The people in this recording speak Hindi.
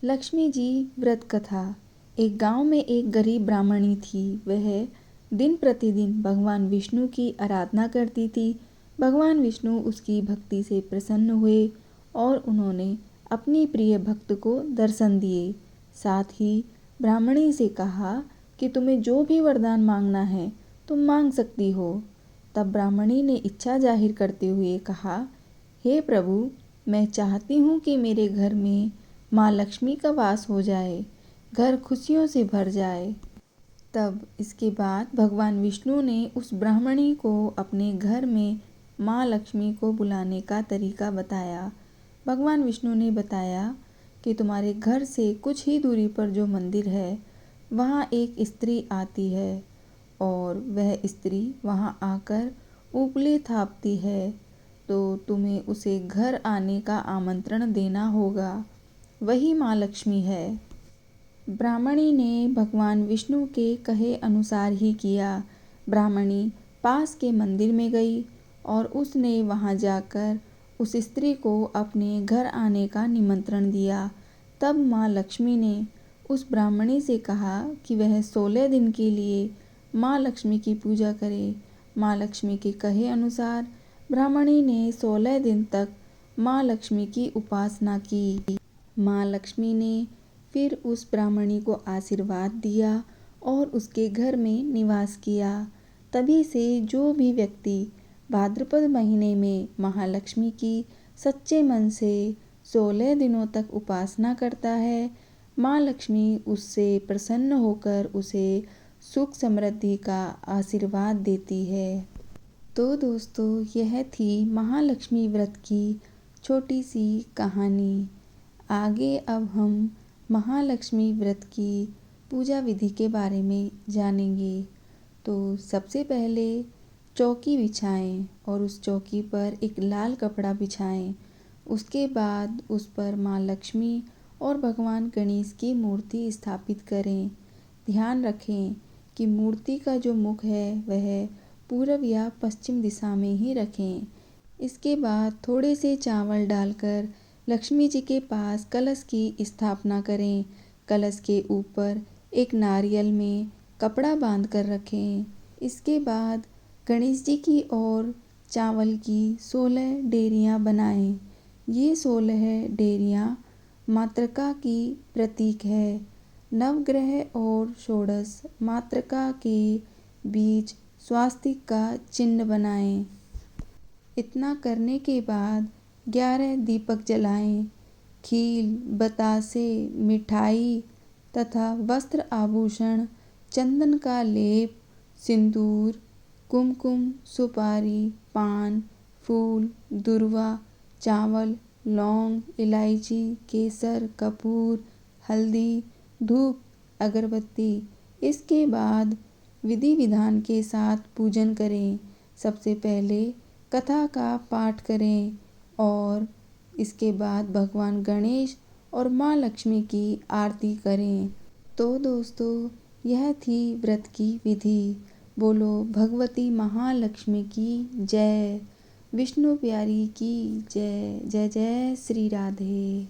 लक्ष्मी जी व्रत कथा। एक गांव में एक गरीब ब्राह्मणी थी। वह दिन प्रतिदिन भगवान विष्णु की आराधना करती थी। भगवान विष्णु उसकी भक्ति से प्रसन्न हुए और उन्होंने अपनी प्रिय भक्त को दर्शन दिए। साथ ही ब्राह्मणी से कहा कि तुम्हें जो भी वरदान मांगना है तुम मांग सकती हो। तब ब्राह्मणी ने इच्छा जाहिर करते हुए कहा, हे प्रभु, मैं चाहती हूँ कि मेरे घर में माँ लक्ष्मी का वास हो जाए, घर खुशियों से भर जाए। तब इसके बाद भगवान विष्णु ने उस ब्राह्मणी को अपने घर में माँ लक्ष्मी को बुलाने का तरीका बताया। भगवान विष्णु ने बताया कि तुम्हारे घर से कुछ ही दूरी पर जो मंदिर है वहाँ एक स्त्री आती है और वह स्त्री वहाँ आकर उपले थापती है, तो तुम्हें उसे घर आने का आमंत्रण देना होगा। वही माँ लक्ष्मी है। ब्राह्मणी ने भगवान विष्णु के कहे अनुसार ही किया। ब्राह्मणी पास के मंदिर में गई और उसने वहां जाकर उस स्त्री को अपने घर आने का निमंत्रण दिया। तब माँ लक्ष्मी ने उस ब्राह्मणी से कहा कि वह 16 दिन के लिए माँ लक्ष्मी की पूजा करे। माँ लक्ष्मी के कहे अनुसार ब्राह्मणी ने 16 दिन तक माँ लक्ष्मी की उपासना की। माँ लक्ष्मी ने फिर उस ब्राह्मणी को आशीर्वाद दिया और उसके घर में निवास किया। तभी से जो भी व्यक्ति भाद्रपद महीने में महालक्ष्मी की सच्चे मन से 16 दिनों तक उपासना करता है, माँ लक्ष्मी उससे प्रसन्न होकर उसे सुख समृद्धि का आशीर्वाद देती है। तो दोस्तों, यह थी महालक्ष्मी व्रत की छोटी सी कहानी। आगे अब हम महालक्ष्मी व्रत की पूजा विधि के बारे में जानेंगे। तो सबसे पहले चौकी बिछाएं और उस चौकी पर एक लाल कपड़ा बिछाएं। उसके बाद उस पर माँ लक्ष्मी और भगवान गणेश की मूर्ति स्थापित करें। ध्यान रखें कि मूर्ति का जो मुख है वह पूर्व या पश्चिम दिशा में ही रखें। इसके बाद थोड़े से चावल डालकर लक्ष्मी जी के पास कलश की स्थापना करें। कलश के ऊपर एक नारियल में कपड़ा बांध कर रखें। इसके बाद गणेश जी की ओर चावल की 16 डेरियां बनाएं। ये 16 डेरियां मातृका की प्रतीक है। नवग्रह और षोडश मातृका के बीच स्वास्तिक का चिन्ह बनाएं। इतना करने के बाद 11 दीपक जलाएं। खील, बतासे, मिठाई तथा वस्त्र आभूषण, चंदन का लेप, सिंदूर, कुमकुम, सुपारी, पान, फूल, दुर्वा, चावल, लौंग, इलायची, केसर, कपूर, हल्दी, धूप, अगरबत्ती। इसके बाद विधि विधान के साथ पूजन करें। सबसे पहले कथा का पाठ करें और इसके बाद भगवान गणेश और माँ लक्ष्मी की आरती करें। तो दोस्तों, यह थी व्रत की विधि। बोलो भगवती महालक्ष्मी की जय। विष्णु प्यारी की जय। जय जय श्री राधे।